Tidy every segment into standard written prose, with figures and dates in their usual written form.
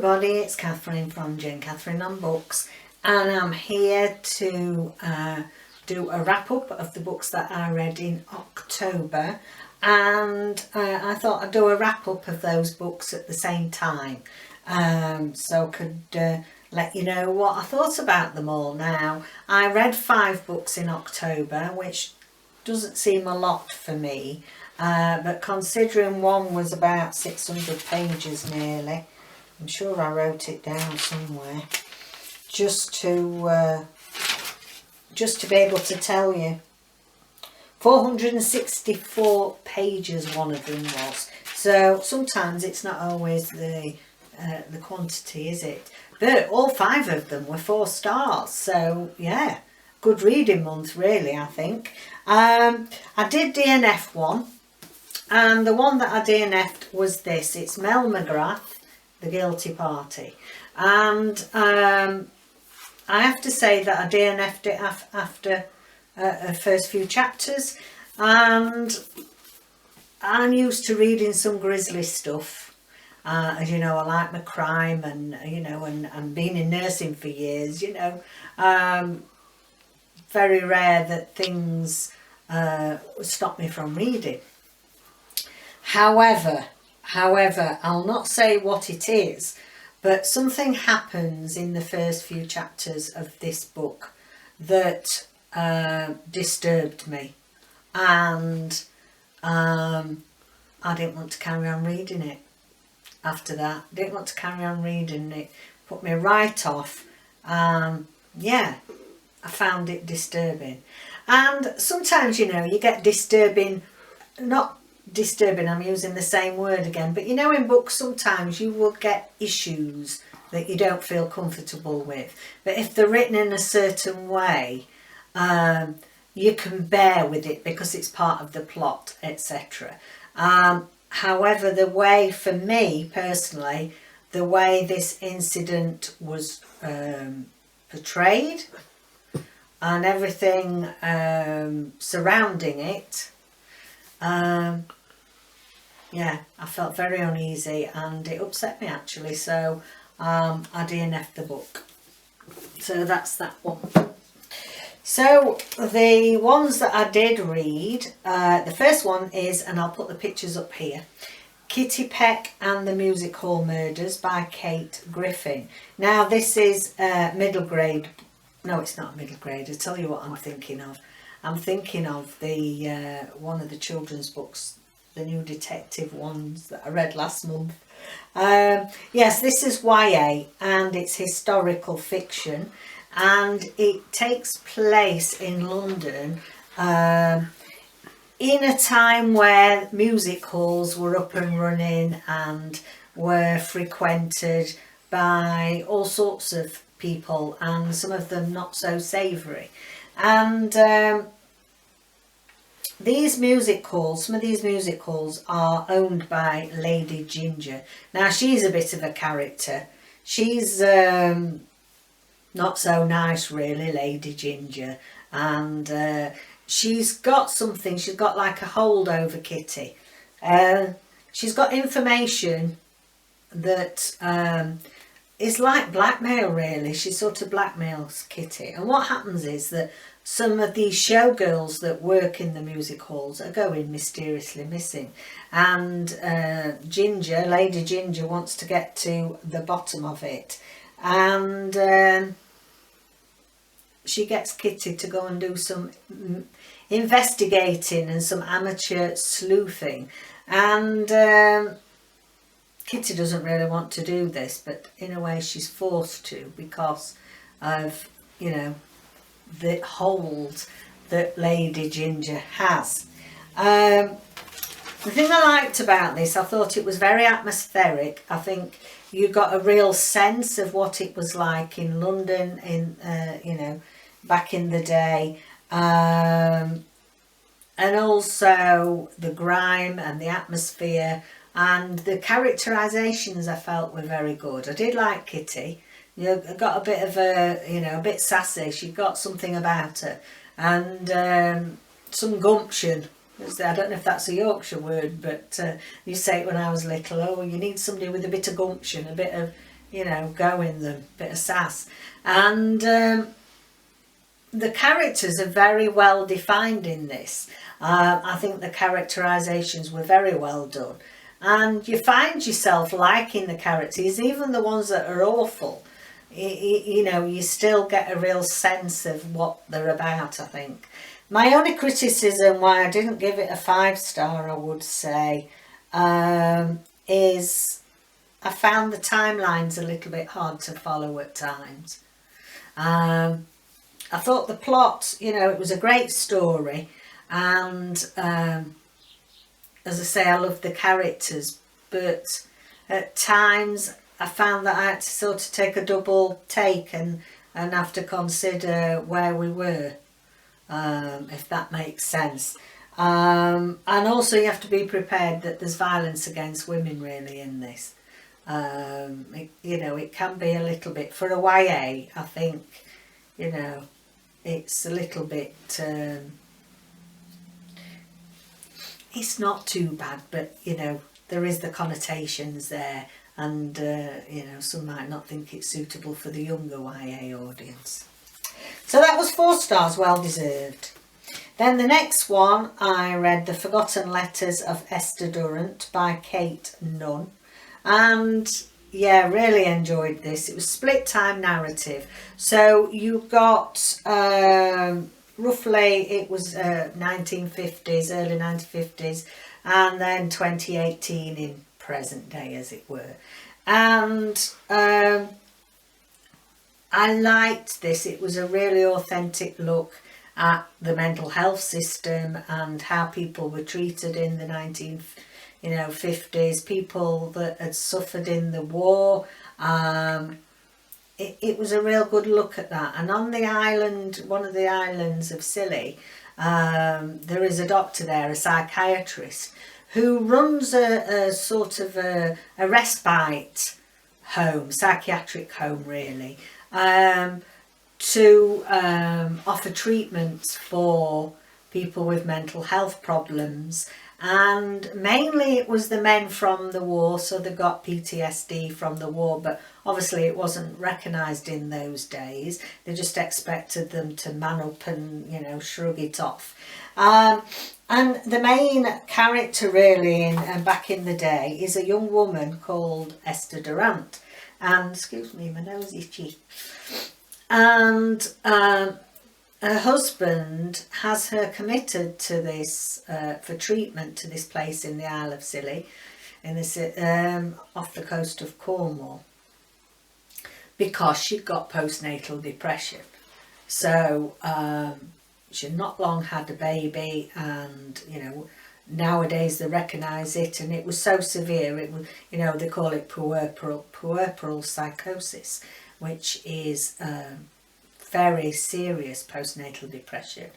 everybody, it's Catherine from Jayne Catherine on Books, and I'm here to do a wrap up of the books that I read in October, and I thought I'd do a wrap up of those books at the same time, so I could let you know what I thought about them all. Now, I read 5 books in October, which doesn't seem a lot for me, but considering one was about 600 pages nearly, I'm sure I wrote it down somewhere, just to be able to tell you. 464 pages one of them was, so sometimes it's not always the quantity, is it? But all 5 of them were 4 stars, so yeah, good reading month really, I think. I did DNF one, and the one that I DNF'd was this. It's Mel McGrath, The Guilty Party, and I have to say that I DNF'd it after the first few chapters, and I'm used to reading some grisly stuff. As you know, I like my crime, and you know, and being in nursing for years, you know, very rare that things stop me from reading. However, I'll not say what it is, but something happens in the first few chapters of this book that disturbed me, and I didn't want to carry on reading it. After that, didn't want to carry on reading it, put me right off. Yeah, I found it disturbing. And sometimes, you know, you get disturbing, not disturbing, I'm using the same word again, but you know, in books sometimes you will get issues that you don't feel comfortable with, but if they're written in a certain way, you can bear with it because it's part of the plot, etc. However, the way, for me personally, the way this incident was portrayed and everything surrounding it, yeah, I felt very uneasy and it upset me actually, so I DNF'd the book. So that's that one. So the ones that I did read, the first one is, and I'll put the pictures up here, Kitty, Peck and the Music Hall Murders by Kayte Griffin. Now this is middle grade. No, it's not middle grade. I'll tell you what I'm thinking of. I'm thinking of the one of the children's books, the new detective ones that I read last month. Yes, this is YA and it's historical fiction, and it takes place in London in a time where music halls were up and running and were frequented by all sorts of people, and some of them not so savoury. And these music halls, some of these music halls are owned by Lady Ginger. Now she's a bit of a character. She's not so nice really, Lady Ginger, and she's got something, she's got like a hold over Kitty. She's got information that is like blackmail really. She sort of blackmails Kitty, and what happens is that some of these showgirls that work in the music halls are going mysteriously missing, and Ginger, Lady Ginger, wants to get to the bottom of it, and she gets Kitty to go and do some investigating and some amateur sleuthing, and Kitty doesn't really want to do this, but in a way she's forced to because of, you know, the hold that Lady Ginger has. The thing I liked about this, I thought it was very atmospheric. I think you got a real sense of what it was like in London in you know, back in the day, and also the grime and the atmosphere, and the characterizations I felt were very good. I did like Kitty. You know, got a bit of a, you know, a bit sassy. She got something about her, and some gumption. I don't know if that's a Yorkshire word, but you say it when I was little. Oh, you need somebody with a bit of gumption, a bit of, you know, go in them, bit of sass. And the characters are very well defined in this. I think the characterizations were very well done. And you find yourself liking the characters, even the ones that are awful. You know, you still get a real sense of what they're about, I think. My only criticism why I didn't give it a 5-star, I would say, is I found the timelines a little bit hard to follow at times. I thought the plot, you know, it was a great story, and as I say, I love the characters, but at times I found that I had to sort of take a double take and have to consider where we were, if that makes sense. And also you have to be prepared that there's violence against women really in this. You know, it can be a little bit, for a YA, I think, you know, it's a little bit, it's not too bad, but, you know, there is the connotations there, and, you know, some might not think it's suitable for the younger YA audience. So that was 4 stars, well deserved. Then the next one, I read The Forgotten Letters of Esther Durrant by Kayte Nunn. And yeah, really enjoyed this. It was split time narrative. So you got, roughly it was 1950s, early 1950s, and then 2018 in present day, as it were. And I liked this. It was a really authentic look at the mental health system and how people were treated in the 50s, people that had suffered in the war. It was a real good look at that. And on the island, one of the islands of Scilly, there is a doctor there, a psychiatrist, who runs a sort of a respite home, psychiatric home really, to offer treatments for people with mental health problems. And mainly it was the men from the war, so they got PTSD from the war, but obviously it wasn't recognised in those days. They just expected them to man up and, you know, shrug it off. And the main character really, back in the day, is a young woman called Esther Durant. And, excuse me, my nose is itchy. And her husband has her committed to this, for treatment, to this place in the Isle of Scilly, in this, off the coast of Cornwall, because she'd got postnatal depression. So she'd not long had a baby, and, you know, nowadays they recognise it, and it was so severe, it was, you know, they call it puerperal psychosis, which is very serious postnatal depression,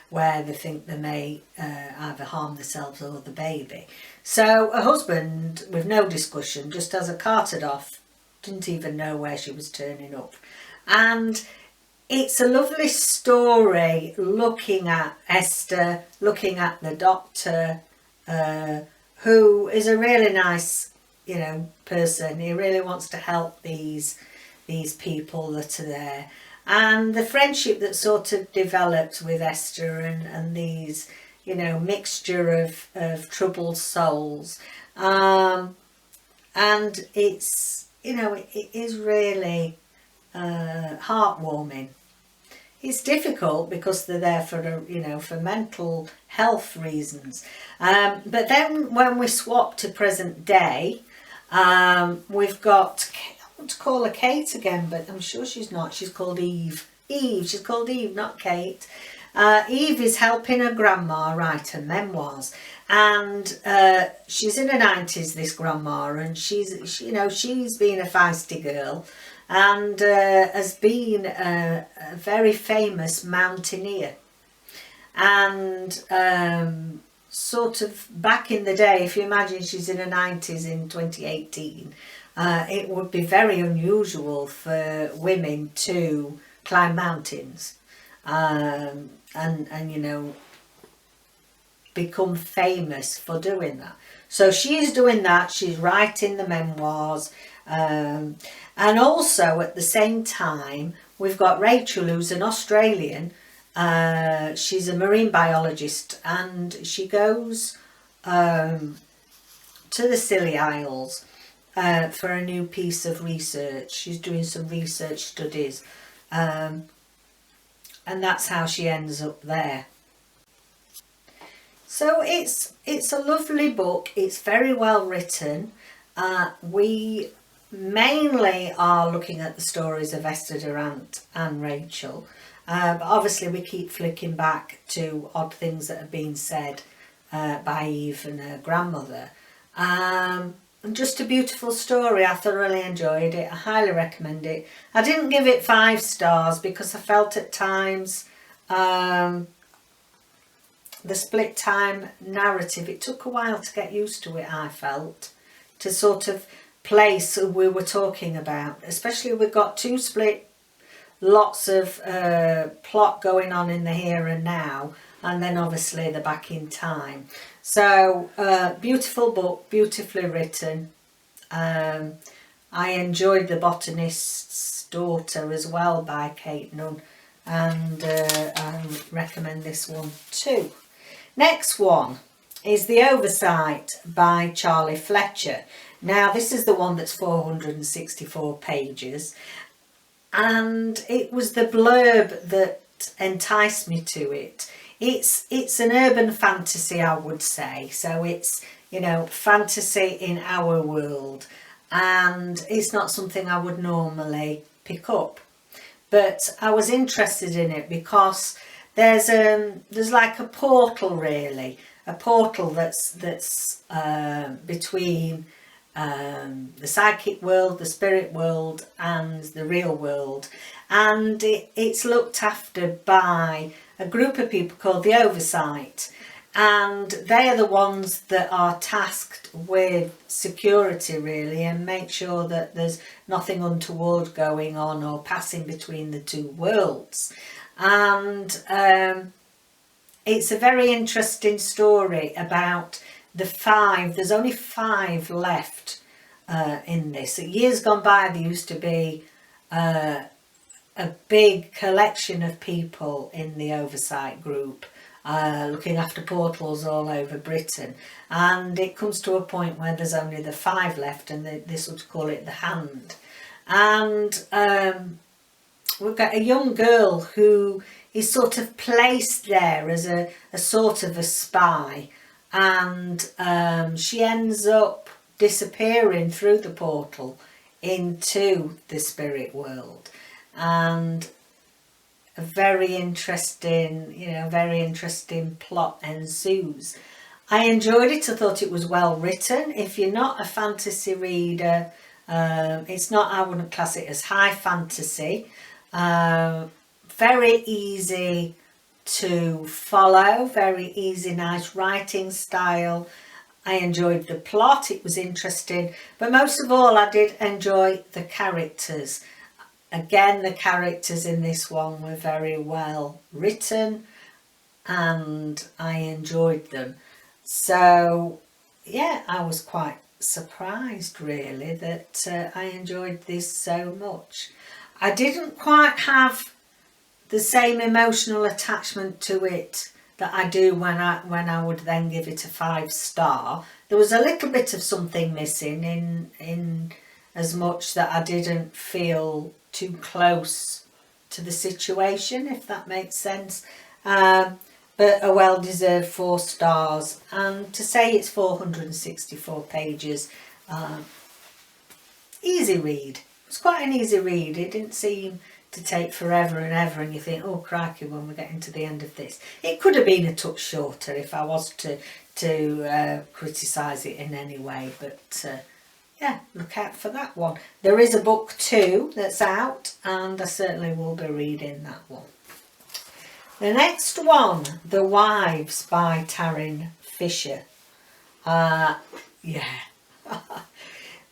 where they think they may either harm themselves or the baby. So her husband, with no discussion, just has her carted off, didn't even know where she was turning up. And it's a lovely story looking at Esther, looking at the doctor, who is a really nice, you know, person. He really wants to help these people that are there. And the friendship that sort of developed with Esther and these, you know, mixture of troubled souls. And it's, you know, it is really heartwarming. It's difficult because they're there for, you know, for mental health reasons. But then when we swap to present day, we've got, I want to call her Kayte again, but I'm sure she's not. She's called Eve. She's called Eve, not Kayte. Eve is helping her grandma write her memoirs. And she's in her 90s, this grandma, and she's, you know, she's been a feisty girl, and has been a very famous mountaineer. And sort of back in the day, if you imagine she's in her 90s in 2018, it would be very unusual for women to climb mountains and you know, become famous for doing that. So she's doing that, she's writing the memoirs, And also at the same time, we've got Rachel, who's an Australian. She's a marine biologist, and she goes to the Scilly Isles for a new piece of research. She's doing some research studies, and that's how she ends up there. So it's a lovely book. It's very well written. We mainly are looking at the stories of Esther, Durant and Rachel. But obviously we keep flicking back to odd things that have been said by Eve and her grandmother. And just a beautiful story. I thoroughly enjoyed it. I highly recommend it. I didn't give it 5 stars because I felt at times the split time narrative, it took a while to get used to it, I felt, to sort of place we were talking about. Especially we've got 2 split, lots of plot going on in the here and now, and then obviously the back in time. So beautiful book, beautifully written. I enjoyed The Botanist's Daughter as well by Kayte Nunn, and I recommend this one too. Next one is The Oversight by Charlie Fletcher. Now this is the one that's 464 pages, and it was the blurb that enticed me to it. It's an urban fantasy, I would say. So it's, you know, fantasy in our world, and it's not something I would normally pick up. But I was interested in it because there's like a portal, really, a portal that's between the psychic world, the spirit world and the real world, and it's looked after by a group of people called the Oversight, and they are the ones that are tasked with security, really, and make sure that there's nothing untoward going on or passing between the 2 worlds. And it's a very interesting story about the 5. There's only 5 left in this. Years gone by, there used to be a big collection of people in the Oversight group looking after portals all over Britain, and it comes to a point where there's only the 5 left, and this would call it the Hand. And we've got a young girl who is sort of placed there as a sort of a spy, and she ends up disappearing through the portal into the spirit world, and a very interesting, very interesting plot ensues. I enjoyed it. I thought it was well written. If you're not a fantasy reader, it's not, I wouldn't class it as high fantasy. Very easy to follow, very easy, nice writing style. I enjoyed the plot, it was interesting, but most of all I did enjoy the characters. Again, the characters in this one were very well written and I enjoyed them. So yeah, I was quite surprised really that I enjoyed this so much. I didn't quite have the same emotional attachment to it that I do when I would then give it a 5 star. There was a little bit of something missing in as much that I didn't feel too close to the situation, if that makes sense. But a well-deserved 4 stars. And to say it's 464 pages, easy read. It was quite an easy read. It didn't seem to take forever and ever, and you think, oh crikey, when we're getting to the end of this. It could have been a touch shorter if I was to criticise it in any way, but yeah, look out for that one. There is a book 2 that's out, and I certainly will be reading that one. The next one, The Wives by Tarryn Fisher. Yeah.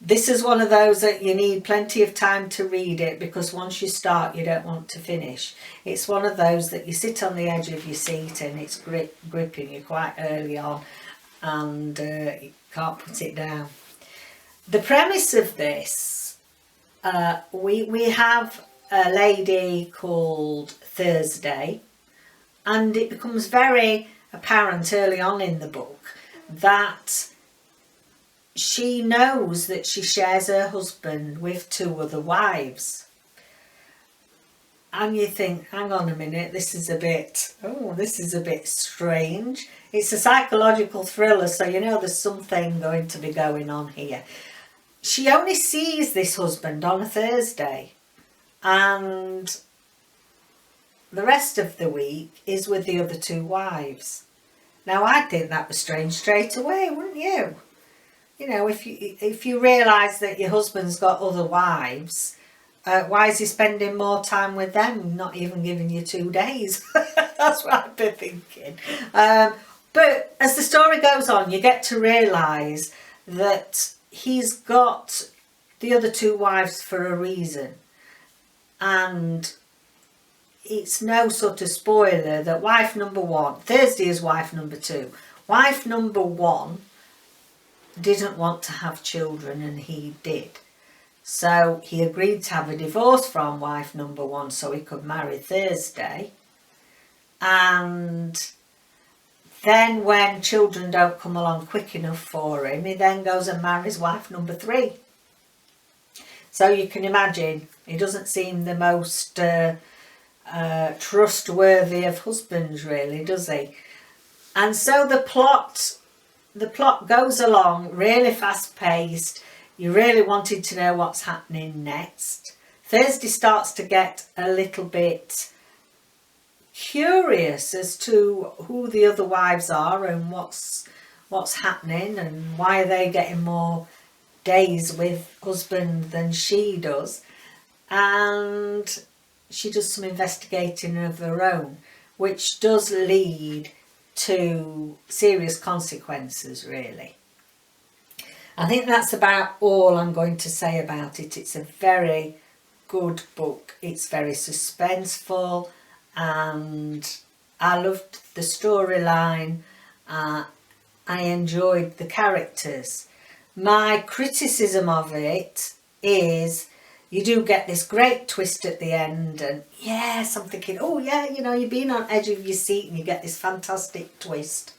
This is one of those that you need plenty of time to read it, because once you start you don't want to finish. It's one of those that you sit on the edge of your seat and it's gripping you quite early on, and you can't put it down. The premise of this we have a lady called Thursday, and it becomes very apparent early on in the book that she knows that she shares her husband with 2 other wives. And you think, hang on a minute, this is a bit strange. It's a psychological thriller, so you know there's something going to be going on here. She only sees this husband on a Thursday, and the rest of the week is with the other 2 wives. Now, I'd think that was strange straight away, wouldn't you? You know, if you realise that your husband's got other wives, why is he spending more time with them, not even giving you 2 days? That's what I've been thinking. But as the story goes on, you get to realise that he's got the other 2 wives for a reason. And it's no sort of spoiler that wife number 1, Thursday is wife number 2. Wife number 1 didn't want to have children, and he did. So he agreed to have a divorce from wife number 1 so he could marry Thursday. And then when children don't come along quick enough for him, he then goes and marries wife number 3. So you can imagine, he doesn't seem the most trustworthy of husbands, really, does he? And so the plot goes along really fast paced. You really wanted to know what's happening next. Thursday starts to get a little bit curious as to who the other wives are and what's happening, and why are they getting more days with husband than she does. And she does some investigating of her own, which does lead to serious consequences, really. I think that's about all I'm going to say about it. It's a very good book. It's very suspenseful, and I loved the storyline. I enjoyed the characters. My criticism of it is you do get this great twist at the end, and yes, I'm thinking, oh yeah, you know, you've been on edge of your seat and you get this fantastic twist.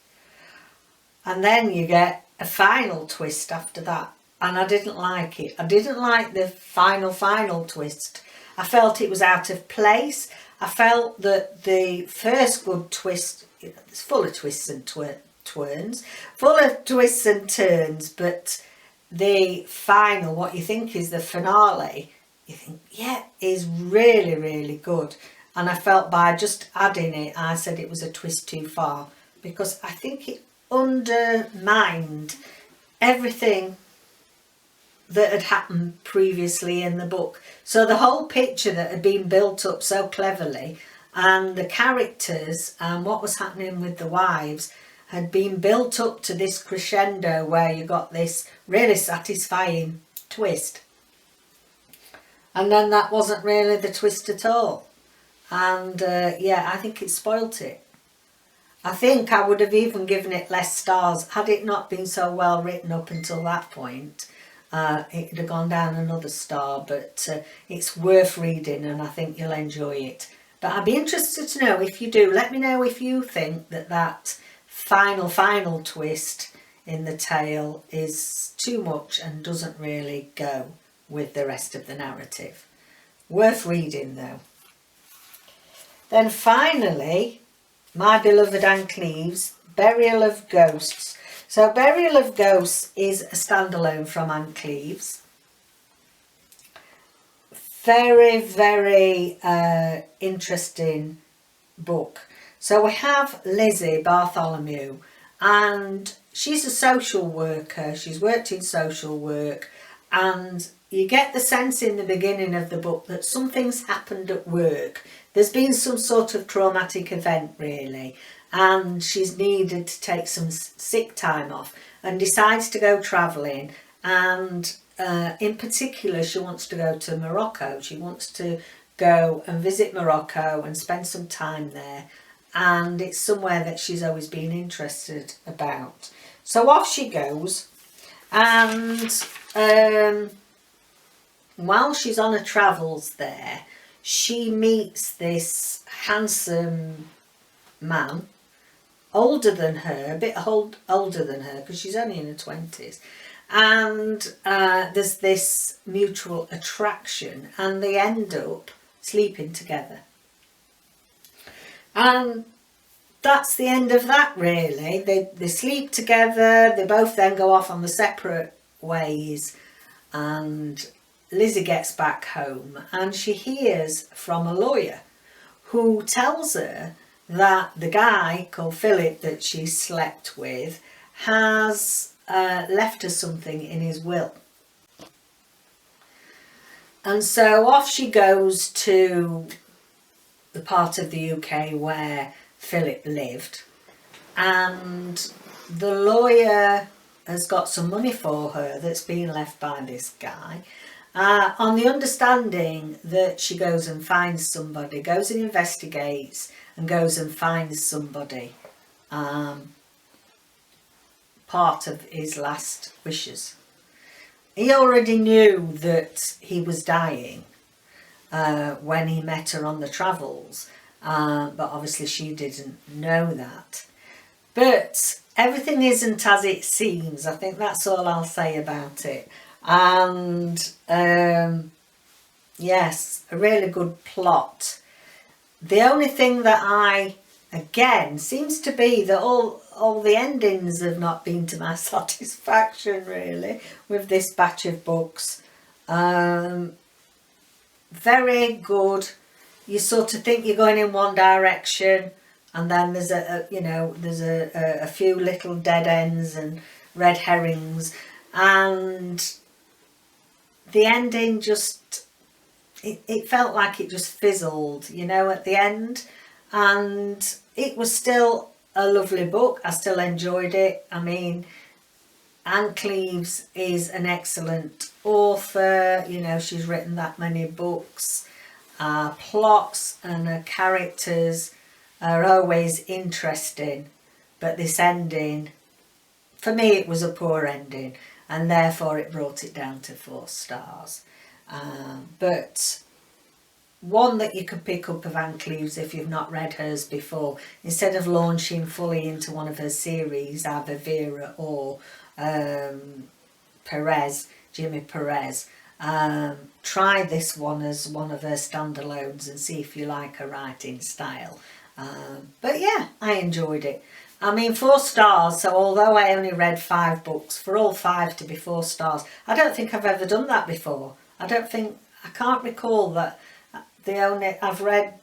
And then you get a final twist after that, and I didn't like it. I didn't like the final twist. I felt it was out of place. I felt that the first good twist, it's full of twists and turns, full of twists and turns, but the final, what you think is the finale, you think, yeah, is really, really good. And I felt by just adding it, I said it was a twist too far, because I think it undermined everything that had happened previously in the book. So the whole picture that had been built up so cleverly, and the characters and what was happening with the wives, had been built up to this crescendo where you got this really satisfying twist. And then that wasn't really the twist at all. And yeah, I think it spoilt it. I think I would have even given it less stars had it not been so well written up until that point. It would have gone down another star, but it's worth reading, and I think you'll enjoy it. But I'd be interested to know if you do. Let me know if you think that final twist in the tale is too much and doesn't really go with the rest of the narrative. Worth reading though. Then finally, my beloved Anne Cleeves, Burial of Ghosts. So Burial of Ghosts is a standalone from Anne Cleeves. Very, very interesting book. So we have Lizzie Bartholomew, and she's a social worker. She's worked in social work, and you get the sense in the beginning of the book that something's happened at work. There's been some sort of traumatic event, really, and she's needed to take some sick time off and decides to go travelling. And in particular, she wants to go to Morocco. She wants to go and visit Morocco and spend some time there. And it's somewhere that she's always been interested about. So off she goes, and while she's on her travels there, she meets this handsome man, older than her, a bit older than her because she's only in her 20s. And there's this mutual attraction, and they end up sleeping together. And that's the end of that, really. They sleep together, they both then go off on the separate ways, and Lizzie gets back home and she hears from a lawyer who tells her that the guy called Philip that she slept with has left her something in his will. And so off she goes to the part of the UK where Philip lived, and the lawyer has got some money for her that's been left by this guy, on the understanding that she goes and finds somebody, goes and investigates and goes and finds somebody, part of his last wishes. He already knew that he was dying when he met her on the travels, but obviously she didn't know that. But everything isn't as it seems. I think that's all I'll say about it. And yes, a really good plot. The only thing that again, seems to be that all the endings have not been to my satisfaction, really, with this batch of books. Very good. You sort of think you're going in one direction, and then there's a few little dead ends and red herrings, and the ending just it felt like it just fizzled, at the end. And it was still a lovely book. I still enjoyed it. I mean, Anne Cleeves is an excellent author. She's written that many books. Plots and her characters are always interesting. But this ending, for me, it was a poor ending. And therefore it brought it down to 4 stars. But one that you could pick up of Anne Cleeves if you've not read hers before, instead of launching fully into one of her series, either Vera or Jimmy Perez, try this one as one of her standalones and see if you like her writing style. But yeah, I enjoyed it. I mean, 4 stars, so although I only read 5 books, for all 5 to be 4 stars, I don't think I've ever done that before. I can't recall that I've read,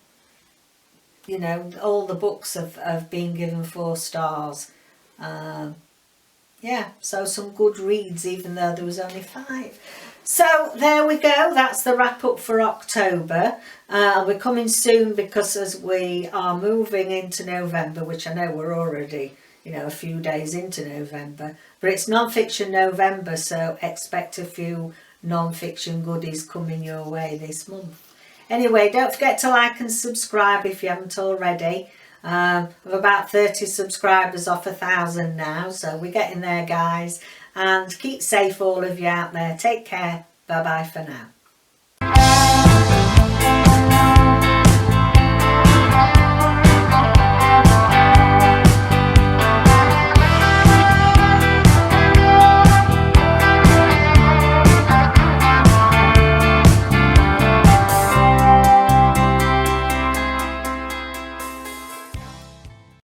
all the books have been given 4 stars. Yeah, so some good reads, even though there was only 5. So there we go, that's the wrap up for October. We're coming soon because as we are moving into November, which I know we're already, a few days into November, but it's non-fiction November, so expect a few non-fiction goodies coming your way this month. Anyway, don't forget to like and subscribe if you haven't already. I've about 30 subscribers off 1,000 now, so we're getting there, guys. And keep safe, all of you out there. Take care. Bye bye for now.